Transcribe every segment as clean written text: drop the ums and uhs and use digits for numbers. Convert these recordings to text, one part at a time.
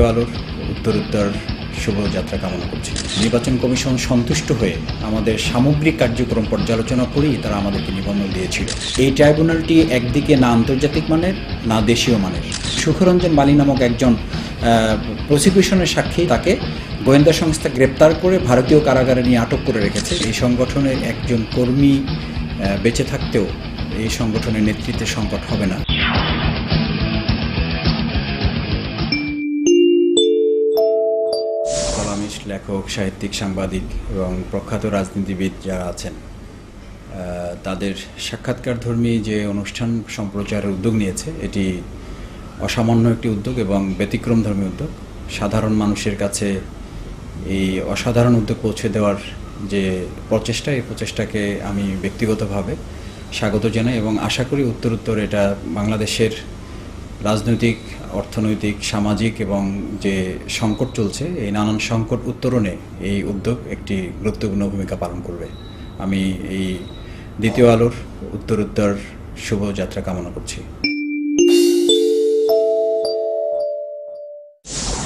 আলোর উত্তরোত্তর শুভযাত্রা কামনা করছি। নির্বাচন কমিশন সন্তুষ্ট হয়ে আমাদের সামগ্রিক কার্যক্রম পর্যালোচনা করেই তারা আমাদেরকে নিবন্ধন দিয়েছিল। এই ট্রাইব্যুনালটি একদিকে না আন্তর্জাতিক মানের না দেশীয় মানের। সুখরঞ্জন বালি নামক একজন প্রসিকিউশনের সাক্ষী, তাকে গোয়েন্দা সংস্থা গ্রেপ্তার করে ভারতীয় কারাগারে নিয়ে আটক করে রেখেছে। এই সংগঠনের একজন কর্মী বেঁচে থাকতেও এই সংগঠনের নেতৃত্বে সংকট হবে না। কলামিস্ট, লেখক, সাহিত্যিক, সাংবাদিক এবং প্রখ্যাত রাজনীতিবিদ যারা আছেন, তাদের সাক্ষাৎকারধর্মী যে অনুষ্ঠান সম্প্রচারের উদ্যোগ নিয়েছে, এটি অসামান্য একটি উদ্যোগ এবং ব্যতিক্রমধর্মী উদ্যোগ। সাধারণ মানুষের কাছে এই অসাধারণ উদ্যোগ পৌঁছে দেওয়ার যে প্রচেষ্টা, এই প্রচেষ্টাকে আমি ব্যক্তিগতভাবে স্বাগত জানাই এবং আশা করি উত্তরোত্তর এটা বাংলাদেশের রাজনৈতিক, অর্থনৈতিক, সামাজিক এবং যে সংকট চলছে, এই নানান সংকট উত্তরণে এই উদ্যোগ একটি গুরুত্বপূর্ণ ভূমিকা পালন করবে। আমি এই দ্বিতীয় আলোর উত্তরোত্তর শুভযাত্রা কামনা করছি।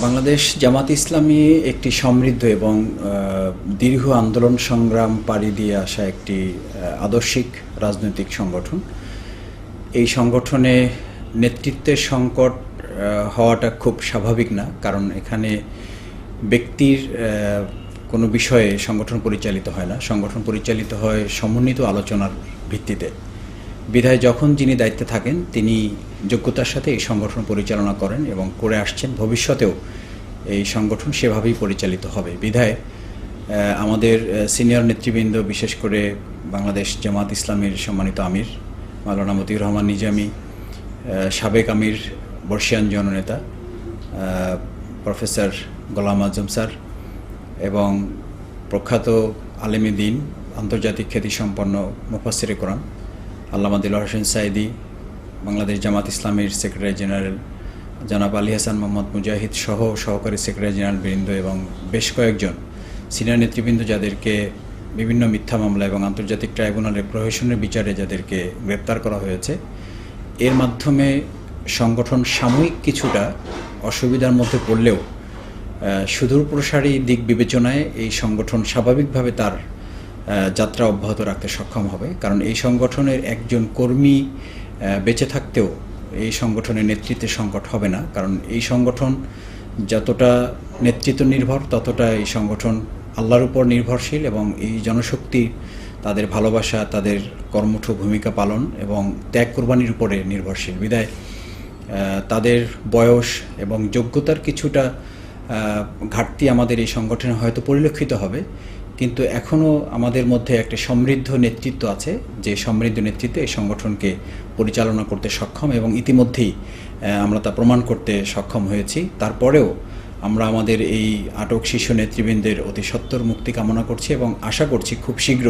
বাংলাদেশ জামাত ইসলামী একটি সমৃদ্ধ এবং দীর্ঘ আন্দোলন সংগ্রাম পাড়ি দিয়ে আসা একটি আদর্শিক রাজনৈতিক সংগঠন। এই সংগঠনে নেতৃত্বের সংকট হওয়াটা খুব স্বাভাবিক না, কারণ এখানে ব্যক্তির কোনো বিষয়ে সংগঠন পরিচালিত হয় না। সংগঠন পরিচালিত হয় সমন্বিত আলোচনার ভিত্তিতে। বিধায় যখন যিনি দায়িত্বে থাকেন তিনি যোগ্যতার সাথে এই সংগঠন পরিচালনা করেন এবং করে আসছেন। ভবিষ্যতেও এই সংগঠন সেভাবেই পরিচালিত হবে। বিধায় আমাদের সিনিয়র নেতৃবৃন্দ, বিশেষ করে বাংলাদেশ জামাত ইসলামীর সম্মানিত আমির মাওলানা মতিউর রহমান নিজামী, সাবেক আমির বর্ষিয়ান জননেতা প্রফেসর গোলাম আজম স্যার এবং প্রখ্যাত আলেমে দ্বীন, আন্তর্জাতিক খ্যাতিসম্পন্ন মুফাসসিরে কোরআন আল্লামা দিলওয়ার হোসেন সাঈদী, বাংলাদেশ জামাত ইসলামীর সেক্রেটারি জেনারেল জনাব আলী হাসান মোহাম্মদ মুজাহিদ সহ সহকারী সেক্রেটারি জেনারেল বৃন্দ এবং বেশ কয়েকজন সিনিয়র নেতৃবৃন্দ, যাদেরকে বিভিন্ন মিথ্যা মামলা এবং আন্তর্জাতিক ট্রাইব্যুনালের প্রহসনের বিচারে যাদেরকে গ্রেপ্তার করা হয়েছে, এর মাধ্যমে সংগঠন সাময়িক কিছুটা অসুবিধার মধ্যে পড়লেও সুদূরপ্রসারী দিক বিবেচনায় এই সংগঠন স্বাভাবিকভাবে তার যাত্রা অব্যাহত রাখতে সক্ষম হবে। কারণ এই সংগঠনের একজন কর্মী বেঁচে থাকতেও এই সংগঠনের নেতৃত্বে সংকট হবে না। কারণ এই সংগঠন যতটা নেতৃত্ব নির্ভর, ততটা এই সংগঠন আল্লাহর উপর নির্ভরশীল এবং এই জনশক্তি তাদের ভালোবাসা, তাদের কর্মঠ ভূমিকা পালন এবং ত্যাগ কোরবানির উপরে নির্ভরশীল। বিধায় তাদের বয়স এবং যোগ্যতার কিছুটা ঘাটতি আমাদের এই সংগঠনে হয়তো পরিলক্ষিত হবে, কিন্তু এখনও আমাদের মধ্যে একটা সমৃদ্ধ নেতৃত্ব আছে, যে সমৃদ্ধ নেতৃত্বে এই সংগঠনকে পরিচালনা করতে সক্ষম এবং ইতিমধ্যেই আমরা তা প্রমাণ করতে সক্ষম হয়েছি। তারপরেও আমরা আমাদের এই আটক শীর্ষ নেতৃবৃন্দের অতি সত্বর মুক্তি কামনা করছি এবং আশা করছি খুব শীঘ্র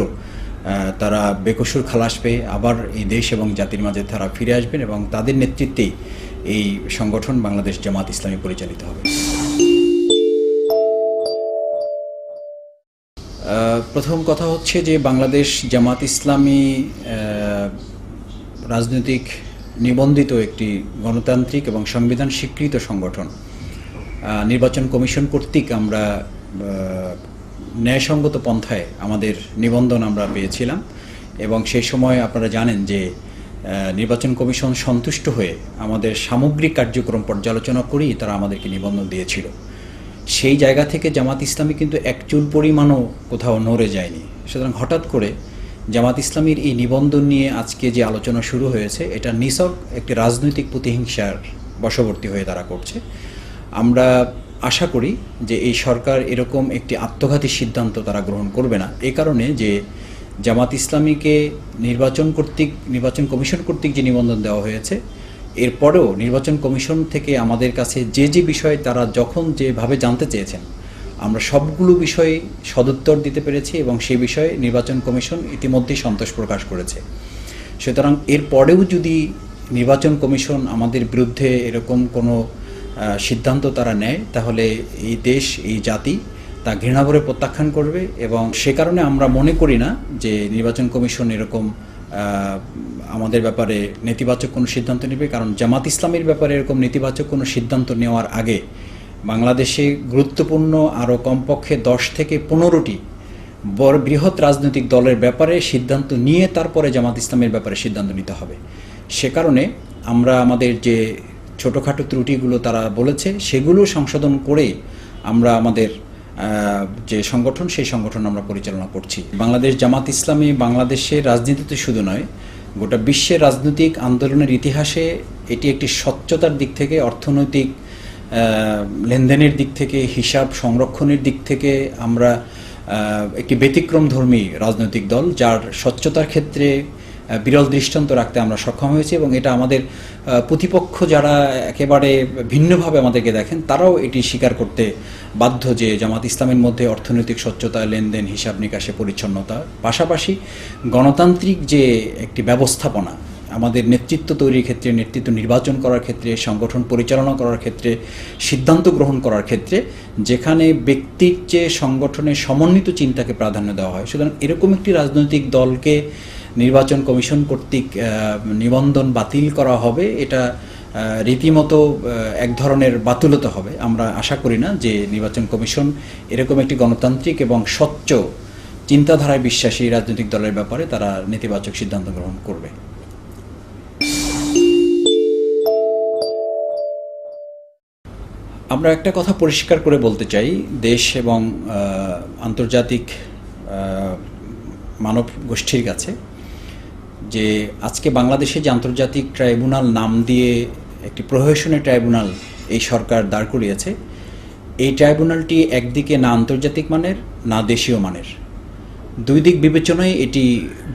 তারা বেকসুর খালাস পেয়ে আবার এই দেশ এবং জাতির মাঝে তারা ফিরে আসবেন এবং তাদের নেতৃত্বেই এই সংগঠন বাংলাদেশ জামাত ইসলামী পরিচালিত হবে। প্রথম কথা হচ্ছে যে বাংলাদেশ জামাত ইসলামী রাজনৈতিক নিবন্ধিত একটি গণতান্ত্রিক এবং সংবিধান স্বীকৃত সংগঠন। নির্বাচন কমিশন কর্তৃক আমরা ন্যায়সঙ্গত পন্থায় আমাদের নিবন্ধন আমরা পেয়েছিলাম এবং সেই সময় আপনারা জানেন যে নির্বাচন কমিশন সন্তুষ্ট হয়ে আমাদের সামগ্রিক কার্যক্রম পর্যালোচনা করেই তারা আমাদেরকে নিবন্ধন দিয়েছিল। সেই জায়গা থেকে জামাত ইসলামী কিন্তু এক চুল পরিমাণও কোথাও নড়ে যায়নি। সুতরাং হঠাৎ করে জামাত ইসলামীর এই নিবন্ধন নিয়ে আজকে যে আলোচনা শুরু হয়েছে, এটা নিছক একটি রাজনৈতিক প্রতিহিংসার বশবর্তী হয়ে তারা করছে। আমরা আশা করি যে এই সরকার এরকম একটি আত্মঘাতী সিদ্ধান্ত তারা গ্রহণ করবে না। এই কারণে যে জামাত ইসলামীকে নির্বাচন কমিশন কর্তৃক যে নিবন্ধন দেওয়া হয়েছে, এরপরেও নির্বাচন কমিশন থেকে আমাদের কাছে যে যে বিষয়ে তারা যখন যেভাবে জানতে চেয়েছেন, আমরা সবগুলো বিষয়ে সদুত্তর দিতে পেরেছি এবং সেই বিষয়ে নির্বাচন কমিশন ইতিমধ্যেই সন্তোষ প্রকাশ করেছে। সুতরাং এরপরেও যদি নির্বাচন কমিশন আমাদের বিরুদ্ধে এরকম কোনো সিদ্ধান্ত তারা নেয়, তাহলে এই দেশ, এই জাতি তা ঘৃণাভরে প্রত্যাখ্যান করবে এবং সে কারণে আমরা মনে করি না যে নির্বাচন কমিশন এরকম আমাদের ব্যাপারে নেতিবাচক কোনো সিদ্ধান্ত নেবে। কারণ জামাত ইসলামের ব্যাপারে এরকম নেতিবাচক কোনো সিদ্ধান্ত নেওয়ার আগে বাংলাদেশে গুরুত্বপূর্ণ আরও কমপক্ষে 10 থেকে 15টি বৃহৎ রাজনৈতিক দলের ব্যাপারে সিদ্ধান্ত নিয়ে তারপরে জামাত ইসলামের ব্যাপারে সিদ্ধান্ত নিতে হবে। সে কারণে আমরা আমাদের যে ছোটোখাটো ত্রুটিগুলো তারা বলেছে সেগুলো সংশোধন করে আমরা আমাদের যে সংগঠন সেই সংগঠন আমরা পরিচালনা করছি। বাংলাদেশ জামাত ইসলামী বাংলাদেশের রাজনীতিতে শুধু নয়, গোটা বিশ্বের রাজনৈতিক আন্দোলনের ইতিহাসে এটি একটি স্বচ্ছতার দিক থেকে, অর্থনৈতিক লেনদেনের দিক থেকে, হিসাব সংরক্ষণের দিক থেকে আমরা একটি ব্যতিক্রমধর্মী রাজনৈতিক দল, যার স্বচ্ছতার ক্ষেত্রে বিরল দৃষ্টান্ত রাখতে আমরা সক্ষম হয়েছি। এবং এটা আমাদের প্রতিপক্ষ যারা একেবারে ভিন্নভাবে আমাদেরকে দেখেন তারাও এটি স্বীকার করতে বাধ্য যে জামাত ইসলামের মধ্যে অর্থনৈতিক স্বচ্ছতা, লেনদেন, হিসাব নিকাশে পরিচ্ছন্নতা, পাশাপাশি গণতান্ত্রিক যে একটি ব্যবস্থাপনা, আমাদের নেতৃত্ব তৈরির ক্ষেত্রে, নেতৃত্ব নির্বাচন করার ক্ষেত্রে, সংগঠন পরিচালনা করার ক্ষেত্রে, সিদ্ধান্ত গ্রহণ করার ক্ষেত্রে যেখানে ব্যক্তির চেয়ে সংগঠনের সমন্বিত চিন্তাকে প্রাধান্য দেওয়া হয়। সুতরাং এরকম একটি রাজনৈতিক দলকে নির্বাচন কমিশন কর্তৃক নিবন্ধন বাতিল করা হবে, এটা রীতিমতো এক ধরনের বাতুলতা হবে। আমরা আশা করি না যে নির্বাচন কমিশন এরকম একটি গণতান্ত্রিক এবং স্বচ্ছ চিন্তাধারায় বিশ্বাসী রাজনৈতিক দলের ব্যাপারে তারা নেতিবাচক সিদ্ধান্ত গ্রহণ করবে। আমরা একটা কথা পরিষ্কার করে বলতে চাই দেশ এবং আন্তর্জাতিক মানব গোষ্ঠীর কাছে, যে আজকে বাংলাদেশে যে আন্তর্জাতিক ট্রাইব্যুনাল নাম দিয়ে একটি প্রহসনের ট্রাইব্যুনাল এই সরকার দাঁড় করিয়েছে, এই ট্রাইব্যুনালটি একদিকে না আন্তর্জাতিক মানের না দেশীয় মানের, দুই দিক বিবেচনায় এটি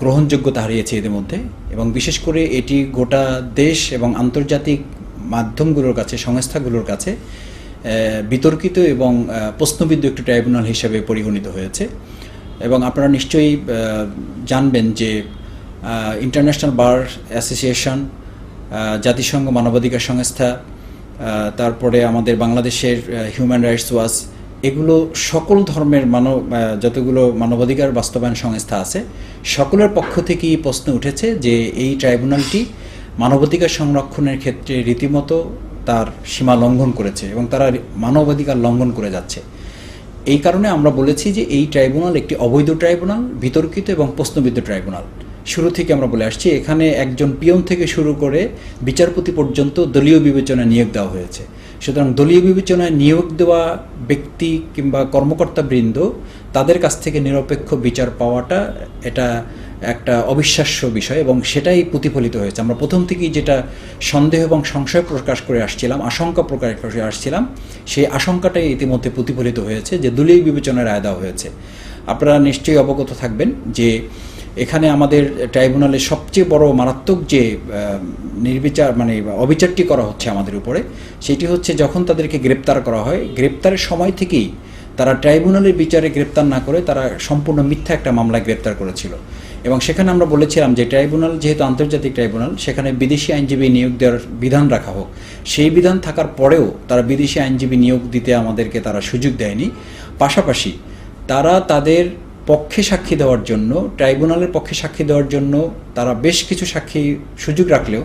গ্রহণযোগ্যতা হারিয়েছে ইতিমধ্যে। এবং বিশেষ করে এটি গোটা দেশ এবং আন্তর্জাতিক মাধ্যমগুলোর কাছে, সংস্থাগুলোর কাছে বিতর্কিত এবং প্রশ্নবিদ্ধ একটি ট্রাইব্যুনাল হিসেবে পরিগণিত হয়েছে। এবং আপনারা নিশ্চয়ই জানবেন যে ইন্টারন্যাশনাল বার অ্যাসোসিয়েশন, জাতিসংঘ মানবাধিকার সংস্থা, তারপরে আমাদের বাংলাদেশের হিউম্যান রাইটস ওয়াচ, এগুলো সকল ধর্মের যতগুলো মানবাধিকার বাস্তবায়ন সংস্থা আছে সকলের পক্ষ থেকেই প্রশ্ন উঠেছে যে এই ট্রাইব্যুনালটি মানবাধিকার সংরক্ষণের ক্ষেত্রে রীতিমতো তার সীমা লঙ্ঘন করেছে এবং তারা মানবাধিকার লঙ্ঘন করে যাচ্ছে। এই কারণে আমরা বলেছি যে এই ট্রাইব্যুনাল একটি অবৈধ ট্রাইব্যুনাল, বিতর্কিত এবং প্রশ্নবিদ্ধ ট্রাইব্যুনাল। শুরু থেকে আমরা বলে আসছি এখানে একজন পিয়ন থেকে শুরু করে বিচারপতি পর্যন্ত দলীয় বিবেচনায় নিয়োগ দেওয়া হয়েছে। সুতরাং দলীয় বিবেচনায় নিয়োগ দেওয়া ব্যক্তি কিংবা কর্মকর্তাবৃন্দ তাদের কাছ থেকে নিরপেক্ষ বিচার পাওয়াটা এটা একটা অবিশ্বাস্য বিষয় এবং সেটাই প্রতিফলিত হয়েছে। আমরা প্রথম থেকেই যেটা সন্দেহ এবং সংশয় প্রকাশ করে আসছিলাম, আশঙ্কা প্রকাশ করে আসছিলাম, সেই আশঙ্কাটাই ইতিমধ্যে প্রতিফলিত হয়েছে যে দলীয় বিবেচনায় রায় দেওয়া হয়েছে। আপনারা নিশ্চয়ই অবগত থাকবেন যে এখানে আমাদের ট্রাইব্যুনালে সবচেয়ে বড় মারাত্মক যে অবিচারটি করা হচ্ছে আমাদের উপরে, সেটি হচ্ছে যখন তাদেরকে গ্রেপ্তার করা হয়, গ্রেপ্তারের সময় থেকেই তারা ট্রাইব্যুনালের বিচারে গ্রেপ্তার না করে তারা সম্পূর্ণ মিথ্যা একটা মামলায় গ্রেপ্তার করেছিল। এবং সেখানে আমরা বলেছিলাম যে ট্রাইব্যুনাল যেহেতু আন্তর্জাতিক ট্রাইব্যুনাল, সেখানে বিদেশি আইনজীবী নিয়োগ দেওয়ার বিধান রাখা হোক। সেই বিধান থাকার পরেও তারা বিদেশি আইনজীবী নিয়োগ দিতে আমাদেরকে তারা সুযোগ দেয়নি। পাশাপাশি তারা তাদের পক্ষে সাক্ষী দেওয়ার জন্য, ট্রাইব্যুনালের পক্ষে সাক্ষী দেওয়ার জন্য তারা বেশ কিছু সাক্ষী সুযোগ রাখলেও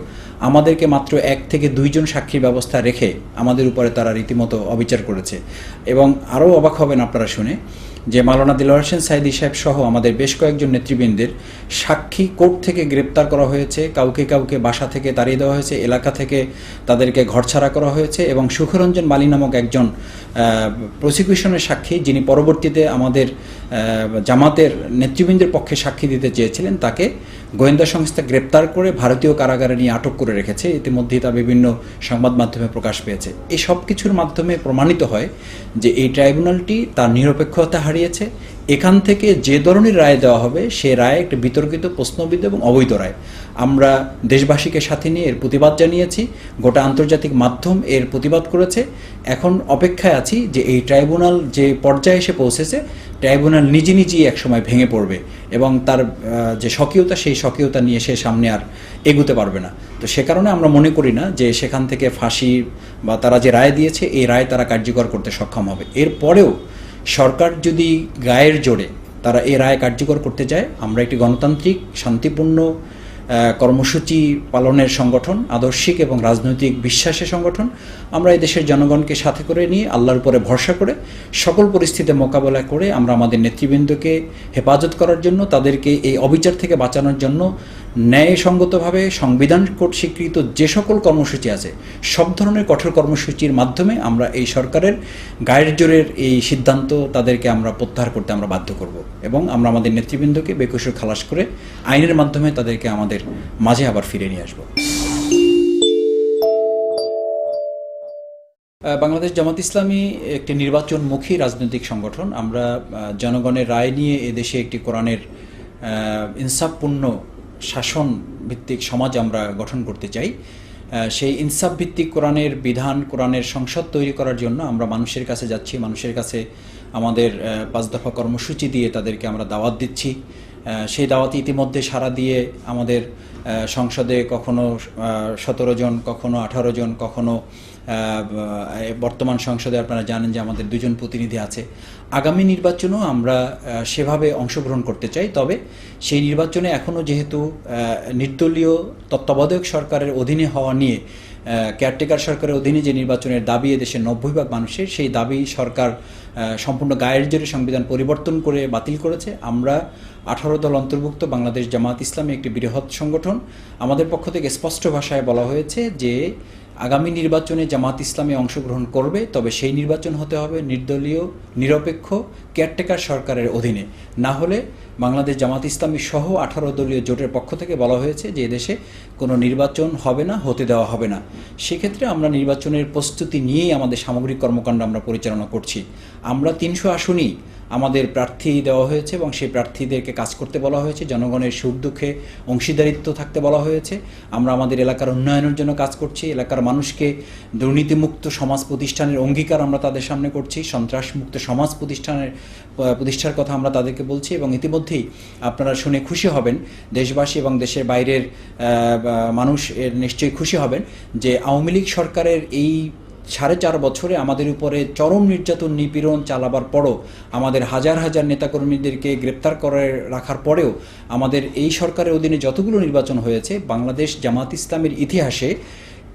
আমাদেরকে মাত্র 1 থেকে 2 জন সাক্ষীর ব্যবস্থা রেখে আমাদের উপরে তারা রীতিমতো অবিচার করেছে। এবং আরও অবাক হবেন আপনারা শুনে যে মাওলানা দিলওয়ার হোসেন সাঈদী সাহেব সহ আমাদের বেশ কয়েকজন নেতৃবৃন্দের সাক্ষী কোর্ট থেকে গ্রেপ্তার করা হয়েছে, কাউকে কাউকে বাসা থেকে তাড়িয়ে দেওয়া হয়েছে, এলাকা থেকে তাদেরকে ঘরছাড়া করা হয়েছে। এবং সুখরঞ্জন মালী নামক একজন প্রসিকিউশনের সাক্ষী, যিনি পরবর্তীতে আমাদের জামাতের নেতৃবৃন্দের পক্ষে সাক্ষী দিতে চেয়েছিলেন, তাকে গোয়েন্দা সংস্থা গ্রেপ্তার করে ভারতীয় কারাগারে নিয়ে আটক করে রেখেছে। ইতিমধ্যেই তা বিভিন্ন সংবাদ মাধ্যমে প্রকাশ পেয়েছে। এই সব কিছুর মাধ্যমে প্রমাণিত হয় যে এই ট্রাইব্যুনালটি তার নিরপেক্ষতা হারিয়েছে। এখান থেকে যে ধরনের রায় দেওয়া হবে সে রায় একটি বিতর্কিত, প্রশ্নবিদ্ধ এবং অবৈধ রায়। আমরা দেশবাসীকে সাথে নিয়ে এর প্রতিবাদ জানিয়েছি, গোটা আন্তর্জাতিক মাধ্যম এর প্রতিবাদ করেছে। এখন অপেক্ষায় আছি যে এই ট্রাইব্যুনাল যে পর্যায়ে এসে পৌঁছেছে, ট্রাইব্যুনাল নিজেই একসময় ভেঙে পড়বে এবং তার যে স্বকীয়তা, সেই স্বকীয়তা নিয়ে সে সামনে আর এগুতে পারবে না। তো সে কারণে আমরা মনে করি না যে সেখান থেকে ফাঁসি বা তারা যে রায় দিয়েছে এই রায় তারা কার্যকর করতে সক্ষম হবে। এরপরেও সরকার যদি গায়ের জোরে তারা এই রায় কার্যকর করতে চায়, আমরা একটি গণতান্ত্রিক শান্তিপূর্ণ কর্মসূচি পালনের সংগঠন, আদর্শিক এবং রাজনৈতিক বিশ্বাসের সংগঠন, আমরা এই দেশের জনগণকে সাথে করে নিয়ে আল্লাহর উপরে ভরসা করে সকল পরিস্থিতি মোকাবেলা করে আমরা আমাদের নেতৃবৃন্দকে হেফাজত করার জন্য, তাদেরকে এই অবিচার থেকে বাঁচানোর জন্য ন্যায়সঙ্গতভাবে সংবিধান কর্তৃক স্বীকৃত যে সকল কর্মসূচি আছে সব ধরনের কঠোর কর্মসূচির মাধ্যমে আমরা এই সরকারের গায়ের জোরের এই সিদ্ধান্ত তাদেরকে আমরা প্রত্যাহার করতে আমরা বাধ্য করব এবং আমরা আমাদের নেতৃবৃন্দকে বেকসুর খালাস করে আইনের মাধ্যমে তাদেরকে আমাদের মাঝে আবার ফিরে নিয়ে আসব। বাংলাদেশ জামাত ইসলামী একটি নির্বাচনমুখী রাজনৈতিক সংগঠন। আমরা জনগণের রায় নিয়ে এদেশে একটি কোরআনের ইনসাফপূর্ণ শাসন ভিত্তিক সমাজ আমরা গঠন করতে চাই। সেই ইনসাফ ভিত্তিক কোরআনের বিধান, কোরআনের সংসদ তৈরি করার জন্য আমরা মানুষের কাছে যাচ্ছি, মানুষের কাছে আমাদের 5 দফা কর্মসূচি দিয়ে তাদেরকে আমরা দাওয়াত দিচ্ছি। সেই দাওয়াতে ইতিমধ্যে সাড়া দিয়ে আমাদের সংসদে কখনো 17 জন, কখনো 18 জন, কখনো বর্তমান সংসদে আপনারা জানেন যে আমাদের 2 জন প্রতিনিধি আছে। আগামী নির্বাচনেও আমরা সেভাবে অংশগ্রহণ করতে চাই। তবে সেই নির্বাচনে এখনও যেহেতু নির্দলীয় তত্ত্বাবধায়ক সরকারের অধীনে হওয়া নিয়ে, কেয়ারটেকার সরকারের অধীনে যে নির্বাচনের দাবি এদেশের 90% মানুষের, সেই দাবি সরকার সম্পূর্ণ গায়ের জোরে সংবিধান পরিবর্তন করে বাতিল করেছে। আমরা 18 দল অন্তর্ভুক্ত বাংলাদেশ জামাত ইসলামী একটি বৃহৎ সংগঠন। আমাদের পক্ষ থেকে স্পষ্ট ভাষায় বলা হয়েছে যে আগামী নির্বাচনে জামাত ইসলামী অংশগ্রহণ করবে, তবে সেই নির্বাচন হতে হবে নির্দলীয়, নিরপেক্ষ কেয়ারটেকার সরকারের অধীনে। না হলে বাংলাদেশ জামাত ইসলামী সহ 18 দলীয় জোটের পক্ষ থেকে বলা হয়েছে যে এদেশে কোনো নির্বাচন হবে না, হতে দেওয়া হবে না। সেক্ষেত্রে আমরা নির্বাচনের প্রস্তুতি নিয়েই আমাদের সামগ্রিক কর্মকাণ্ড আমরা পরিচালনা করছি। আমরা 300 আসনই আমাদের প্রার্থী দেওয়া হয়েছে এবং সেই প্রার্থীদেরকে কাজ করতে বলা হয়েছে, জনগণের সুখ দুঃখে অংশীদারিত্ব থাকতে বলা হয়েছে। আমরা আমাদের এলাকার উন্নয়নের জন্য কাজ করছি, এলাকার মানুষকে দুর্নীতিমুক্ত সমাজ প্রতিষ্ঠানের অঙ্গীকার আমরা তাদের সামনে করছি, সন্ত্রাসমুক্ত সমাজ প্রতিষ্ঠার কথা আমরা তাদেরকে বলছি। এবং ইতিমধ্যেই আপনারা শুনে খুশি হবেন, দেশবাসী এবং দেশের বাইরের মানুষ এর নিশ্চয়ই খুশি হবেন যে আওয়ামী লীগ সরকারের এই 4.5 বছরে আমাদের উপরে চরম নির্যাতন নিপীড়ন চালাবার পরও, আমাদের হাজার হাজার নেতাকর্মীদেরকে গ্রেপ্তার করে রাখার পরেও আমাদের এই সরকারের অধীনে যতগুলো নির্বাচন হয়েছে, বাংলাদেশ জামাত ইসলামের ইতিহাসে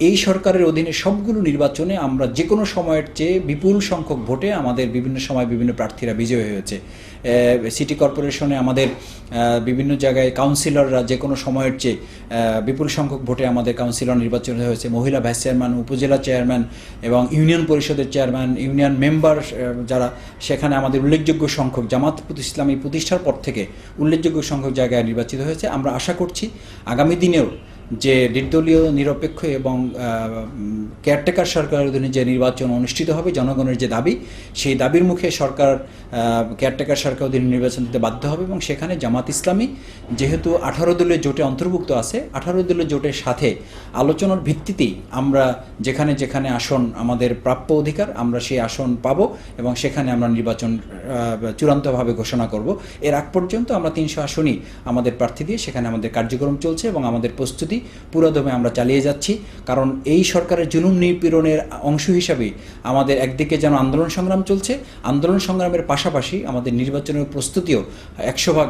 এই সরকারের অধীনে সবগুলো নির্বাচনে আমরা যে কোনো সময়ের চেয়ে বিপুল সংখ্যক ভোটে আমাদের বিভিন্ন সময় বিভিন্ন প্রার্থীরা বিজয়ী হয়েছে। সিটি কর্পোরেশনে আমাদের বিভিন্ন জায়গায় কাউন্সিলররা যে কোনো সময়ের চেয়ে বিপুল সংখ্যক ভোটে আমাদের কাউন্সিলর নির্বাচন হয়েছে। মহিলা ভাইস চেয়ারম্যান, উপজেলা চেয়ারম্যান এবং ইউনিয়ন পরিষদের চেয়ারম্যান, ইউনিয়ন মেম্বার যারা, সেখানে আমাদের উল্লেখযোগ্য সংখ্যক জামাত ইসলামী প্রতিষ্ঠার পর থেকে উল্লেখযোগ্য সংখ্যক জায়গায় নির্বাচিত হয়েছে। আমরা আশা করছি আগামী দিনেও যে নির্দলীয়, নিরপেক্ষ এবং কেয়ারটেকার সরকারের অধীনে যে নির্বাচন অনুষ্ঠিত হবে, জনগণের যে দাবি, সেই দাবির মুখে সরকার কেয়ারটেকার সরকার অধীনে নির্বাচন দিতে বাধ্য হবে। এবং সেখানে জামাত ইসলামী যেহেতু 18 দলীয় জোটে অন্তর্ভুক্ত আছে, 18 দলীয় জোটের সাথে আলোচনার ভিত্তিতেই আমরা যেখানে যেখানে আসন আমাদের প্রাপ্য অধিকার, আমরা সেই আসন পাবো এবং সেখানে আমরা নির্বাচন চূড়ান্তভাবে ঘোষণা করব। এর আগ পর্যন্ত আমরা 300 আসনই আমাদের প্রার্থী দিয়ে সেখানে আমাদের কার্যক্রম চলছে এবং আমাদের প্রস্তুতি পুরোদমে আমরা চালিয়ে যাচ্ছি। কারণ এই সরকারের জুলুম নিপীড়নের অংশ হিসাবে আমাদের একদিকে যেন আন্দোলন সংগ্রাম চলছে, আন্দোলন সংগ্রামের পাশাপাশি আমাদের নির্বাচনের প্রস্তুতিও 100%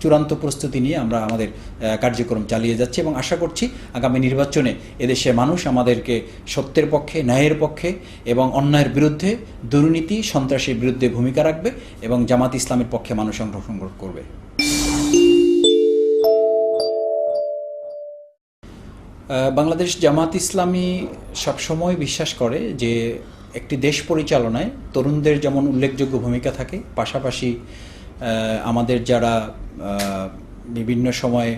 চূড়ান্ত প্রস্তুতি নিয়ে আমরা আমাদের কার্যক্রম চালিয়ে যাচ্ছি এবং আশা করছি আগামী নির্বাচনে এদেশের মানুষ আমাদেরকে সত্যের পক্ষে, ন্যায়ের পক্ষে এবং অন্যায়ের বিরুদ্ধে, দুর্নীতি, সন্ত্রাসের বিরুদ্ধে ভূমিকা রাখবে এবং জামাত ইসলামের পক্ষে মানুষ অংশগ্রহণ করবে। বাংলাদেশ জামাত ইসলামী সবসময় বিশ্বাস করে যে একটি দেশ পরিচালনায় তরুণদের যেমন উল্লেখযোগ্য ভূমিকা থাকে, পাশাপাশি আমাদের যারা বিভিন্ন সময়ে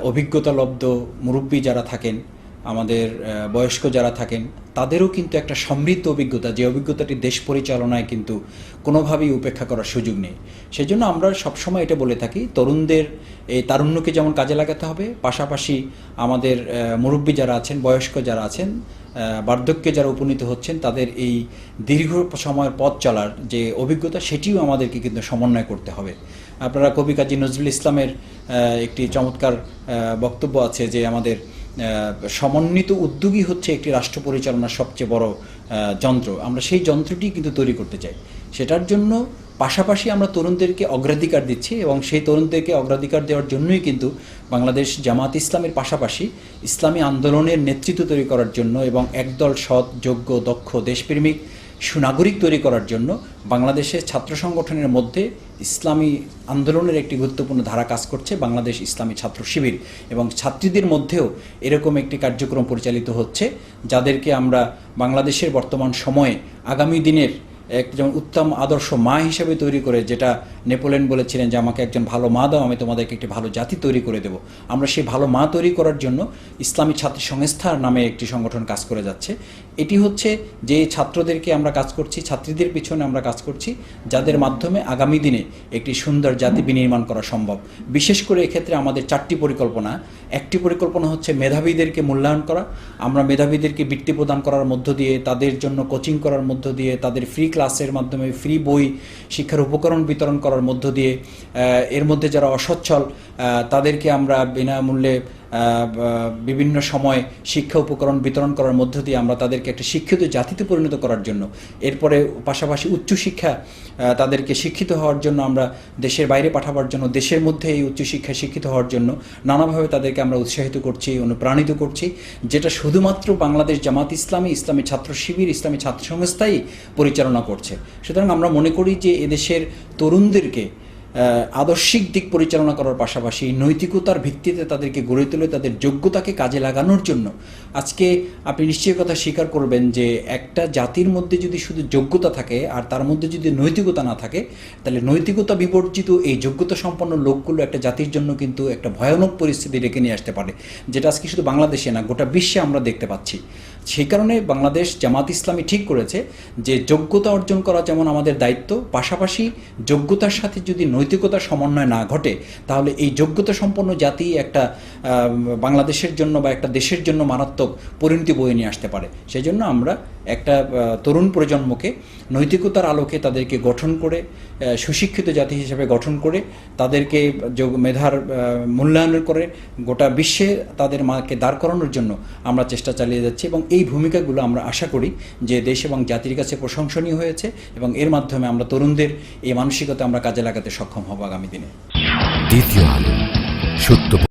অভিজ্ঞতালব্ধ মুরব্বী যারা থাকেন, আমাদের বয়স্ক যারা থাকেন, তাদেরও কিন্তু একটা সমৃদ্ধ অভিজ্ঞতা, যে অভিজ্ঞতাটি দেশ পরিচালনায় কিন্তু কোনোভাবেই উপেক্ষা করার সুযোগ নেই। সেজন্য আমরা সবসময় এটা বলে থাকি, তরুণদের এই তারুণ্যকে যেমন কাজে লাগাতে হবে, পাশাপাশি আমাদের মুরব্বী যারা আছেন, বয়স্ক যারা আছেন, বার্ধক্যে যারা উপনীত হচ্ছেন, তাদের এই দীর্ঘ সময়ের পথ চলার যে অভিজ্ঞতা, সেটিও আমাদেরকে কিন্তু সমন্বয় করতে হবে। আপনারা কবি কাজী নজরুল ইসলামের একটি চমৎকার বক্তব্য আছে যে আমাদের সমন্বিত উদ্যোগই হচ্ছে একটি রাষ্ট্র পরিচালনার সবচেয়ে বড় যন্ত্র। আমরা সেই যন্ত্রটি কিন্তু তৈরি করতে চাই। সেটার জন্য পাশাপাশি আমরা তরুণদেরকে অগ্রাধিকার দিচ্ছি এবং সেই তরুণদেরকে অগ্রাধিকার দেওয়ার জন্যই কিন্তু বাংলাদেশ জামাত ইসলামের পাশাপাশি ইসলামী আন্দোলনের নেতৃত্ব তৈরি করার জন্য এবং একদল সৎ, যোগ্য, দক্ষ, দেশপ্রেমিক সুনাগরিক তৈরি করার জন্য বাংলাদেশের ছাত্র সংগঠনের মধ্যে ইসলামী আন্দোলনের একটি গুরুত্বপূর্ণ ধারা কাজ করছে বাংলাদেশ ইসলামী ছাত্র শিবির, এবং ছাত্রীদের মধ্যেও এরকম একটি কার্যক্রম পরিচালিত হচ্ছে যাদেরকে আমরা বাংলাদেশের বর্তমান সময়ে আগামী দিনের একজন উত্তম আদর্শ মা হিসেবে তৈরি করে, যেটা নেপোলিয়ন বলেছিলেন যে আমাকে একজন ভালো মা দাও, আমি তোমাদেরকে একটি ভালো জাতি তৈরি করে দেব। আমরা সেই ভালো মা তৈরি করার জন্য ইসলামী ছাত্র সংস্থার নামে একটি সংগঠন কাজ করে যাচ্ছে। এটি হচ্ছে যে ছাত্রদেরকে আমরা কাজ করছি, ছাত্রীদের পিছনে আমরা কাজ করছি, যাদের মাধ্যমে আগামী দিনে একটি সুন্দর জাতি বিনির্মাণ করা সম্ভব। বিশেষ করে এক্ষেত্রে আমাদের 4টি পরিকল্পনা। একটি পরিকল্পনা হচ্ছে মেধাবীদেরকে মূল্যায়ন করা। আমরা মেধাবীদেরকে বৃত্তি প্রদান করার মধ্য দিয়ে, তাদের জন্য কোচিং করার মধ্য দিয়ে, তাদের ফ্রি ক্লাসের মাধ্যমে, ফ্রি বই, শিক্ষার উপকরণ বিতরণ করার মধ্য দিয়ে, এর মধ্যে যারা অসচ্ছল তাদেরকে আমরা বিনামূল্যে বিভিন্ন সময় শিক্ষা উপকরণ বিতরণ করার মধ্য দিয়ে আমরা তাদেরকে একটা শিক্ষিত জাতিতে পরিণত করার জন্য, এরপরে পাশাপাশি উচ্চশিক্ষা তাদেরকে শিক্ষিত হওয়ার জন্য, আমরা দেশের বাইরে পাঠাবার জন্য, দেশের মধ্যে এই উচ্চশিক্ষায় শিক্ষিত হওয়ার জন্য নানাভাবে তাদেরকে আমরা উৎসাহিত করছি, অনুপ্রাণিত করছি, যেটা শুধুমাত্র বাংলাদেশ জামাত ইসলামী, ইসলামী ছাত্র শিবির, ইসলামী ছাত্র সংস্থাই পরিচালনা করছে। সুতরাং আমরা মনে করি যে এদেশের তরুণদেরকে আদর্শিক দিক পরিচালনা করার পাশাপাশি নৈতিকতার ভিত্তিতে তাদেরকে গড়ে তুলে তাদের যোগ্যতাকে কাজে লাগানোর জন্য, আজকে আপনি নিশ্চয়ই কথা স্বীকার করবেন যে একটা জাতির মধ্যে যদি শুধু যোগ্যতা থাকে আর তার মধ্যে যদি নৈতিকতা না থাকে, তাহলে নৈতিকতা বিবর্জিত এই যোগ্যতা সম্পন্ন লোকগুলো একটা জাতির জন্য কিন্তু একটা ভয়ানক পরিস্থিতি ডেকে নিয়ে আসতে পারে, যেটা আজকে শুধু বাংলাদেশে না গোটা বিশ্বে আমরা দেখতে পাচ্ছি। সেই কারণে বাংলাদেশ জামাত ইসলামী ঠিক করেছে যে যোগ্যতা অর্জন করা যেমন আমাদের দায়িত্ব, পাশাপাশি যোগ্যতার সাথে যদি নৈতিকতার সমন্বয় না ঘটে, তাহলে এই যোগ্যতা সম্পন্ন জাতি একটা বাংলাদেশের জন্য বা একটা দেশের জন্য মারাত্মক পরিণতি বয়ে নিয়ে আসতে পারে। সেই জন্য আমরা একটা তরুণ প্রজন্মকে নৈতিকতার আলোকে তাদেরকে গঠন করে, সুশিক্ষিত জাতি হিসেবে গঠন করে, তাদেরকে মেধার মূল্যায়ন করে গোটা বিশ্বে তাদের মাকে দাঁড় করানোর জন্য আমরা চেষ্টা চালিয়ে যাচ্ছি, এবং এই ভূমিকাগুলো আমরা আশা করি যে দেশ এবং জাতির কাছে প্রশংসনীয় হয়েছে, এবং এর মাধ্যমে আমরা তরুণদের এই মানসিকতা আমরা কাজে লাগাতে সক্ষম হব আগামী দিনে। দ্বিতীয় আলো, সত্য।